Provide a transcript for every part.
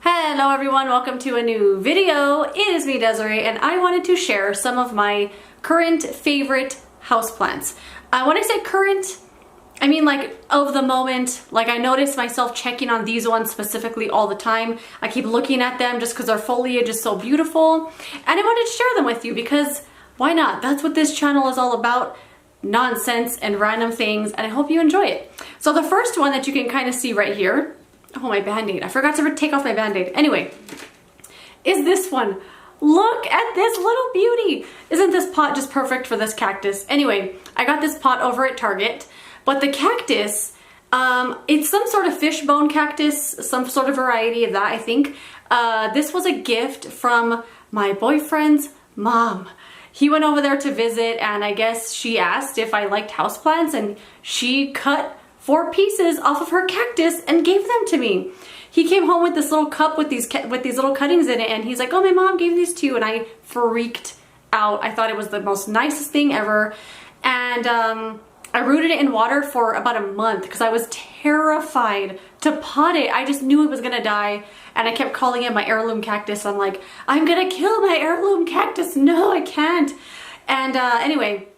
Hello everyone, welcome to a new video. It is me, Desiree, and I wanted to share some of my current favorite houseplants. When I say current, I mean like of the moment. Like I notice myself checking on these ones specifically all the time. I keep looking at them just because their foliage is so beautiful. And I wanted to share them with you because why not? That's what this channel is all about. Nonsense and random things, and I hope you enjoy it. So the first one that you can kind of see right here, oh, my band-aid. I forgot to take off my band-aid. Anyway, is this one. Look at this little beauty. Isn't this pot just perfect for this cactus? Anyway, I got this pot over at Target, but the cactus, it's some sort of fishbone cactus, some sort of variety of that, I think. This was a gift from my boyfriend's mom. He went over there to visit, and I guess she asked if I liked houseplants, and she cut 4 pieces off of her cactus and gave them to me. He came home with this little cup with these little cuttings in it, and he's like, oh, my mom gave these to you, and I freaked out. I thought it was the most nicest thing ever, and I rooted it in water for about a month because I was terrified to pot it. I just knew it was gonna die, and I kept calling it my heirloom cactus. I'm like, I'm gonna kill my heirloom cactus. No, I can't. And anyway,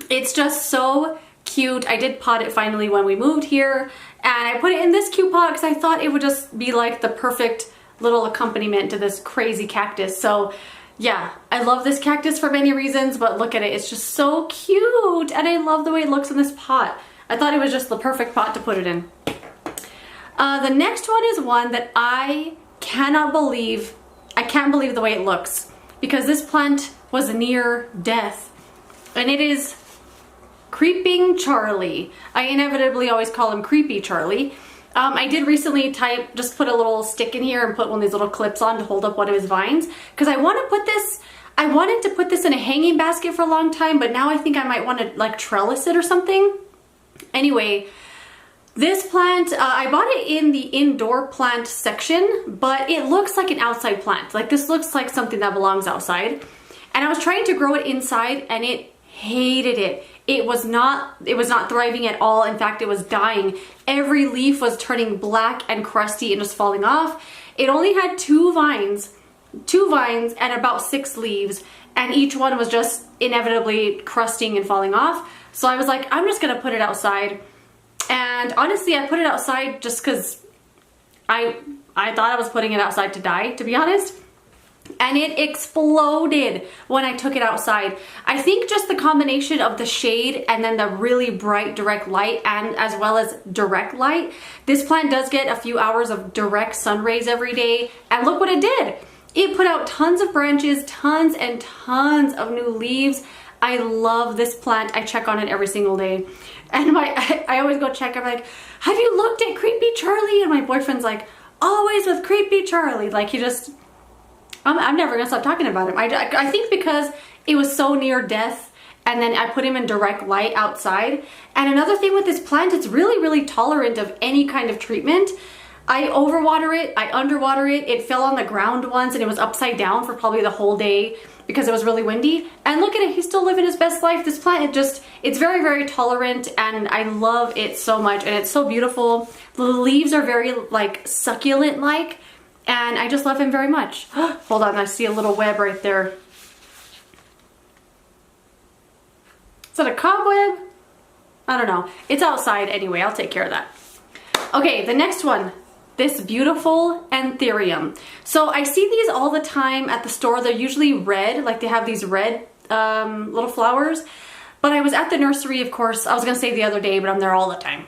it's just so cute. I did pot it finally when we moved here, and I put it in this cute pot because I thought it would just be like the perfect little accompaniment to this crazy cactus. So yeah, I love this cactus for many reasons, but look at it. It's just so cute, and I love the way it looks in this pot. I thought it was just the perfect pot to put it in. The next one is one that I can't believe the way it looks, because this plant was near death, and it is Creeping Charlie. I inevitably always call him Creepy Charlie. I did recently just put a little stick in here and put one of these little clips on to hold up one of his vines, because I wanted to put this in a hanging basket for a long time, but now I think I might want to like trellis it or something. Anyway, this plant, I bought it in the indoor plant section, but it looks like an outside plant. Like this looks like something that belongs outside. And I was trying to grow it inside, and it hated it. It was not thriving at all. In fact, it was dying. Every leaf was turning black and crusty and just falling off. It only had 2 vines and about 6 leaves, and each one was just inevitably crusting and falling off. So I was like, I'm just gonna put it outside. And honestly, I put it outside just because I thought I was putting it outside to die, to be honest. And it exploded when I took it outside. I think just the combination of the shade and then the really bright direct light, and as well as direct light. This plant does get a few hours of direct sun rays every day, and look what it did. It put out tons of branches, tons and tons of new leaves. I love this plant. I check on it every single day. And I always go check. I'm like, have you looked at Creepy Charlie? And my boyfriend's like, always with Creepy Charlie. Like he just, I'm never gonna stop talking about him. I think because it was so near death, and then I put him in direct light outside. And another thing with this plant, it's really, really tolerant of any kind of treatment. I overwater it, I underwater it. It fell on the ground once, and it was upside down for probably the whole day because it was really windy. And look at it, he's still living his best life. This plant, it's very, very tolerant, and I love it so much, and it's so beautiful. The leaves are very like succulent-like, and I just love him very much. Hold on, I see a little web right there. Is that a cobweb? I don't know. It's outside anyway, I'll take care of that. Okay, the next one. This beautiful anthurium. So I see these all the time at the store. They're usually red, like they have these red little flowers. But I was at the nursery, of course. I was gonna say the other day, but I'm there all the time.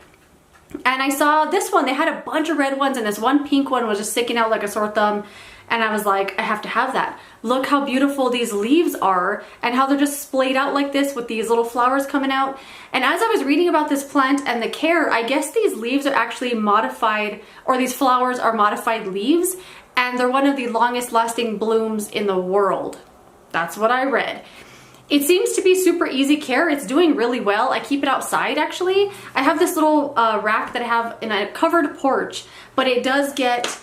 And I saw this one. They had a bunch of red ones, and this one pink one was just sticking out like a sore thumb. And I was like, I have to have that. Look how beautiful these leaves are, and how they're just splayed out like this with these little flowers coming out. And as I was reading about this plant and the care, I guess these leaves are actually modified, or these flowers are modified leaves, and they're one of the longest lasting blooms in the world. That's what I read. It seems to be super easy care. It's doing really well. I keep it outside actually. I have this little rack that I have in a covered porch, but it does get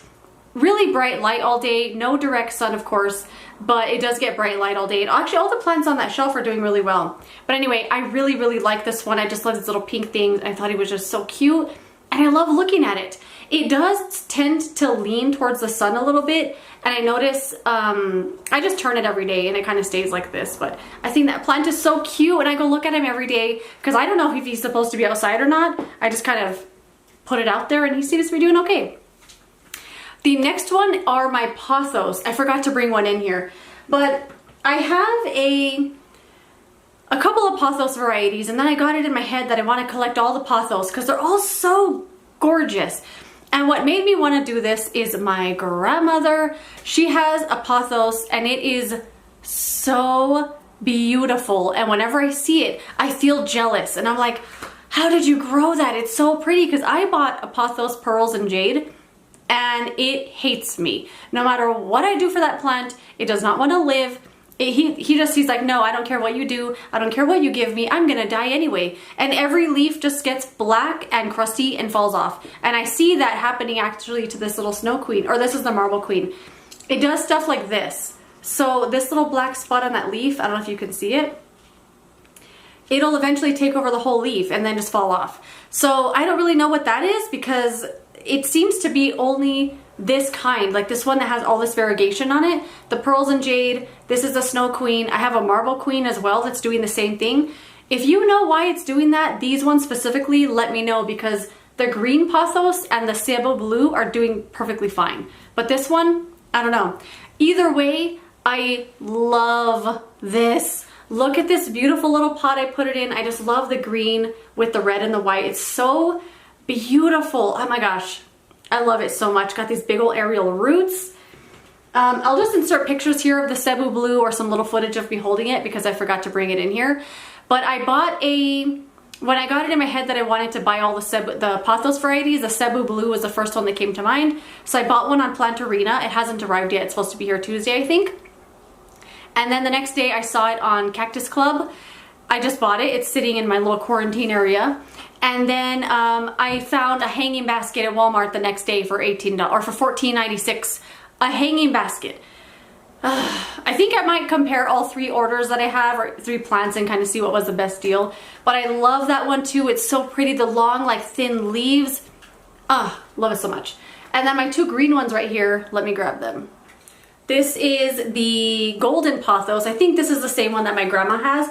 really bright light all day. No direct sun, of course, but it does get bright light all day. And actually, all the plants on that shelf are doing really well. But anyway, I really, really like this one. I just love this little pink thing. I thought it was just so cute. and I love looking at it. It does tend to lean towards the sun a little bit, and I notice, I just turn it every day and it kind of stays like this, but I think that plant is so cute, and I go look at him every day because I don't know if he's supposed to be outside or not. I just kind of put it out there and he seems to be doing okay. The next one are my pothos. I forgot to bring one in here, but I have a couple of pothos varieties, and then I got it in my head that I want to collect all the pothos because they're all so gorgeous. And what made me want to do this is my grandmother. She has a pothos and it is so beautiful. And whenever I see it, I feel jealous. And I'm like, how did you grow that? It's so pretty, because I bought a pothos pearls and jade and it hates me. No matter what I do for that plant, it does not want to live. He's like, no, I don't care what you do. I don't care what you give me. I'm gonna die anyway. And every leaf just gets black and crusty and falls off. And I see that happening actually to this little snow queen, or this is the marble queen. It does stuff like this. So this little black spot on that leaf, I don't know if you can see it. It'll eventually take over the whole leaf and then just fall off. So I don't really know what that is, because it seems to be only this kind, like this one that has all this variegation on it. The pearls and jade, this is the snow queen. I have a marble queen as well that's doing the same thing. If you know why it's doing that, these ones specifically, let me know, because the green pothos and the Cebu blue are doing perfectly fine. But this one, I don't know. Either way, I love this. Look at this beautiful little pot I put it in. I just love the green with the red and the white. It's so beautiful. Oh my gosh. I love it so much. Got these big old aerial roots. I'll just insert pictures here of the Cebu blue or some little footage of me holding it because I forgot to bring it in here. But I bought when I got it in my head that I wanted to buy all the pothos varieties, the Cebu blue was the first one that came to mind. So I bought one on Plant Arena. It hasn't arrived yet. It's supposed to be here Tuesday, I think. And then the next day I saw it on Cactus Club. I just bought it. It's sitting in my little quarantine area. And then I found a hanging basket at Walmart the next day for $18 or for $14.96. A hanging basket. I think I might compare all three orders that I have, or three plants, and kind of see what was the best deal. But I love that one too. It's so pretty. The long, like thin leaves. Love it so much. And then my two green ones right here. Let me grab them. This is the golden pothos. I think this is the same one that my grandma has.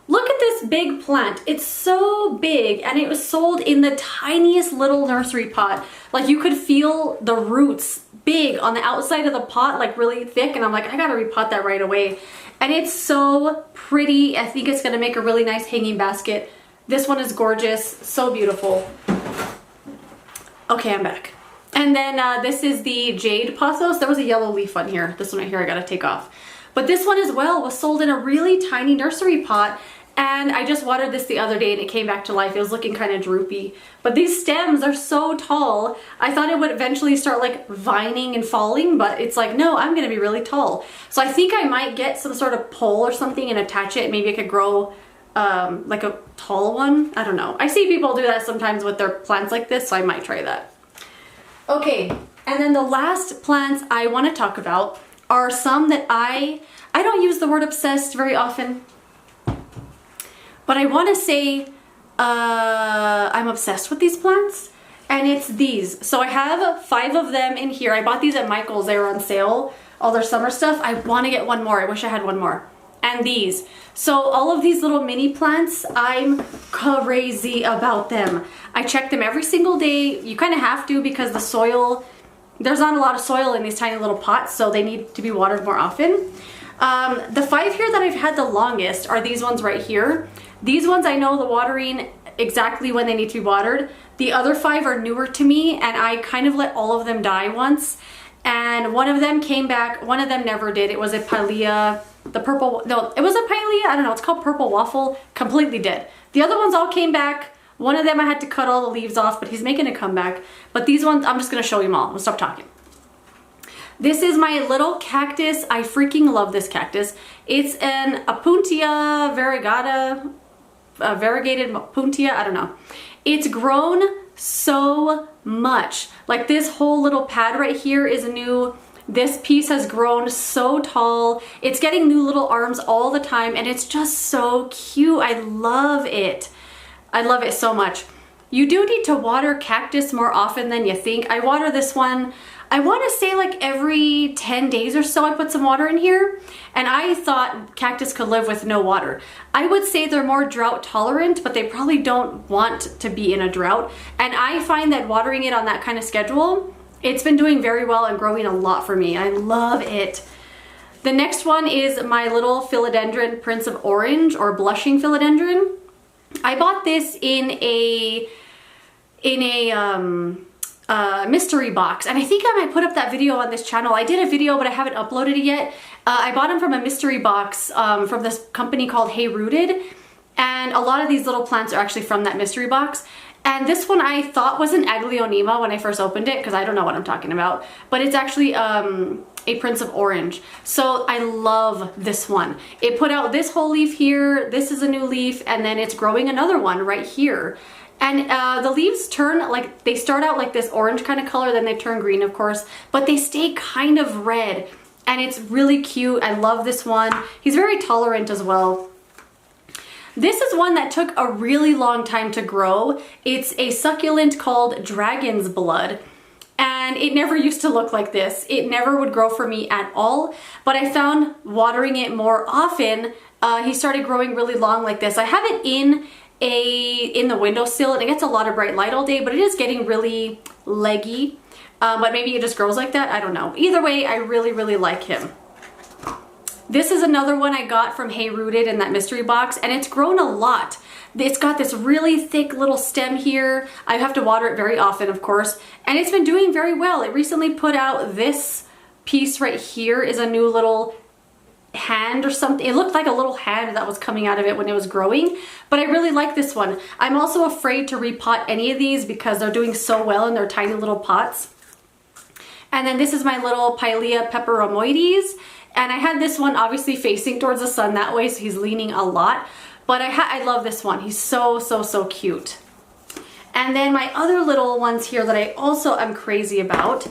Look at this big plant. It's so big, and it was sold in the tiniest little nursery pot. Like you could feel the roots big on the outside of the pot, like really thick, and I'm like, I gotta repot that right away. And it's so pretty. I think it's gonna make a really nice hanging basket. This one is gorgeous, so beautiful. Okay, I'm back. And then this is the jade pothos. There was a yellow leaf on here. This one right here I gotta take off. But this one as well was sold in a really tiny nursery pot, and I just watered this the other day and it came back to life. It was looking kind of droopy. But these stems are so tall. I thought it would eventually start like vining and falling, but it's like, no, I'm gonna be really tall. So I think I might get some sort of pole or something and attach it. Maybe it could grow like a tall one. I don't know. I see people do that sometimes with their plants like this, so I might try that. Okay, and then the last plants I want to talk about are some that I don't use the word obsessed very often, but I want to say I'm obsessed with these plants, and it's these. So I have 5 of them in here. I bought these at Michael's. They were on sale, all their summer stuff. I want to get one more. I wish I had one more. And these. So all of these little mini plants, I'm crazy about them. I check them every single day. You kind of have to, because the soil, there's not a lot of soil in these tiny little pots, so they need to be watered more often. The 5 here that I've had the longest are these ones right here. These ones I know the watering exactly when they need to be watered. The other 5 are newer to me, and I kind of let all of them die once. And one of them came back, one of them never did. It was a pilea, the purple, no, it was a pilea, I don't know, it's called purple waffle, completely dead. The other ones all came back. One of them I had to cut all the leaves off, but he's making a comeback. But these ones, I'm just gonna show you them all. I'll stop talking. This is my little cactus. I freaking love this cactus. It's an Opuntia variegata, variegated Opuntia, I don't know. It's grown so much. Like this whole little pad right here is new. This piece has grown so tall. It's getting new little arms all the time, and it's just so cute. I love it. I love it so much. you do need to water cactus more often than you think. I water this one, I want to say like every 10 days or so I put some water in here, and I thought cactus could live with no water. I would say they're more drought tolerant, but they probably don't want to be in a drought. And I find that watering it on that kind of schedule, it's been doing very well and growing a lot for me. I love it. The next one is my little philodendron Prince of Orange, or blushing philodendron. I bought this in a mystery box, and I think I might put up that video on this channel. I did a video, but I haven't uploaded it yet. I bought them from a mystery box from this company called Hey Rooted, and a lot of these little plants are actually from that mystery box. And this one I thought was an Aglaonema when I first opened it, because I don't know what I'm talking about, but it's actually a Prince of Orange. So I love this one. It put out this whole leaf here, this is a new leaf, and then it's growing another one right here. And the leaves turn, like, they start out like this orange kind of color, then they turn green, of course, but they stay kind of red, and it's really cute. I love this one. He's very tolerant as well. This is one that took a really long time to grow. It's a succulent called Dragon's Blood, and it never used to look like this. It never would grow for me at all, but I found watering it more often, he started growing really long like this. I have it in the windowsill, and it gets a lot of bright light all day, but it is getting really leggy, but maybe it just grows like that. I don't know. Either way, I really, really like him. This is another one I got from Hey Rooted in that mystery box, and it's grown a lot. It's got this really thick little stem here. I have to water it very often, of course, and it's been doing very well. It recently put out this piece right here is a new little hand or something. It looked like a little hand that was coming out of it when it was growing, but I really like this one. I'm also afraid to repot any of these because they're doing so well in their tiny little pots. And then this is my little Pilea peperomoides, and I had this one obviously facing towards the sun that way, so he's leaning a lot, but I love this one. He's so, so, so cute. And then my other little ones here that I also am crazy about.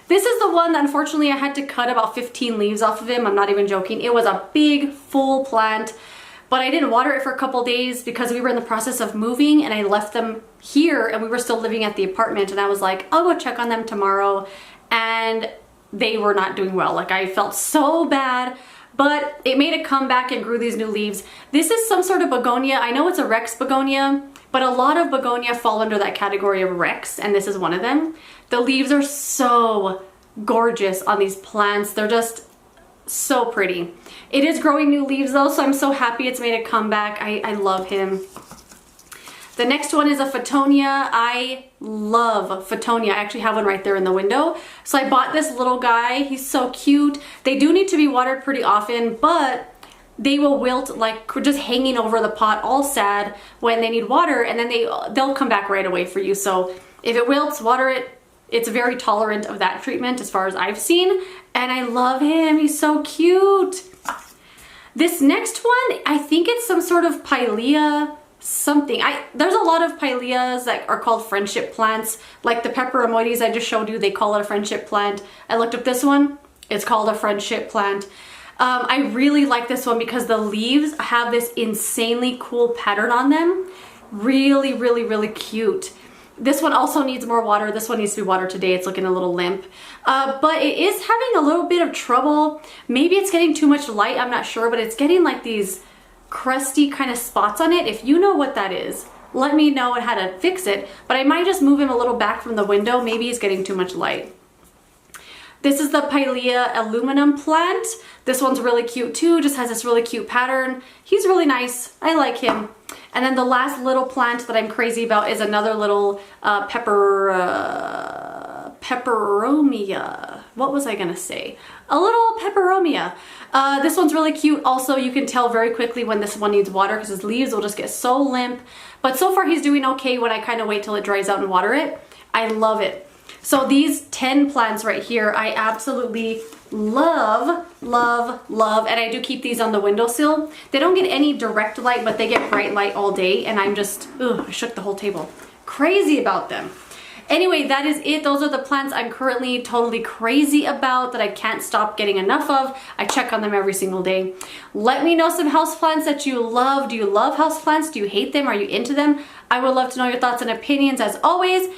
This is the one that unfortunately I had to cut about 15 leaves off of him. I'm not even joking. It was a big, full plant, but I didn't water it for a couple days because we were in the process of moving, and I left them here, and we were still living at the apartment, and I was like, I'll go check on them tomorrow, and they were not doing well. Like, I felt so bad, but it made a comeback and grew these new leaves. This is some sort of begonia. I know it's a Rex begonia, but a lot of begonia fall under that category of Rex, and this is one of them. The leaves are so gorgeous on these plants. They're just so pretty. It is growing new leaves though, so I'm so happy it's made a comeback. I love him. The next one is a Photonia. I love Photonia. I actually have one right there in the window. So I bought this little guy. He's so cute. They do need to be watered pretty often, but they will wilt like just hanging over the pot all sad when they need water, and then they'll come back right away for you. So if it wilts, water it. It's very tolerant of that treatment as far as I've seen, and I love him. He's so cute. This next one, I think it's some sort of Pilea something. There's a lot of Pileas that are called friendship plants, like the peperomoides I just showed you. They call it a friendship plant. I looked up this one. It's called a friendship plant. I really like this one because the leaves have this insanely cool pattern on them. Really, really, really cute. This one also needs more water. This one needs to be watered today. It's looking a little limp. But it is having a little bit of trouble. Maybe it's getting too much light. I'm not sure, but it's getting like these crusty kind of spots on it. If you know what that is, let me know how to fix it. But I might just move him a little back from the window. Maybe he's getting too much light. This is the Pilea aluminum plant. This one's really cute too. Just has this really cute pattern. He's really nice. I like him. And then the last little plant that I'm crazy about is another little peperomia. What was I gonna say? A little peperomia. This one's really cute. Also, you can tell very quickly when this one needs water because his leaves will just get so limp. But so far he's doing okay when I kind of wait till it dries out and water it. I love it. So these 10 plants right here, I absolutely love, love, love, and I do keep these on the windowsill. They don't get any direct light, but they get bright light all day, and I'm just, I shook the whole table. Crazy about them. Anyway, that is it. Those are the plants I'm currently totally crazy about that I can't stop getting enough of. I check on them every single day. Let me know some houseplants that you love. Do you love houseplants? Do you hate them? Are you into them? I would love to know your thoughts and opinions as always.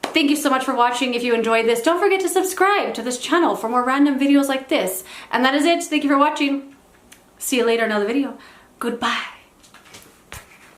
Thank you so much for watching. If you enjoyed this, don't forget to subscribe to this channel for more random videos like this. And that is it. Thank you for watching. See you later in another video. Goodbye.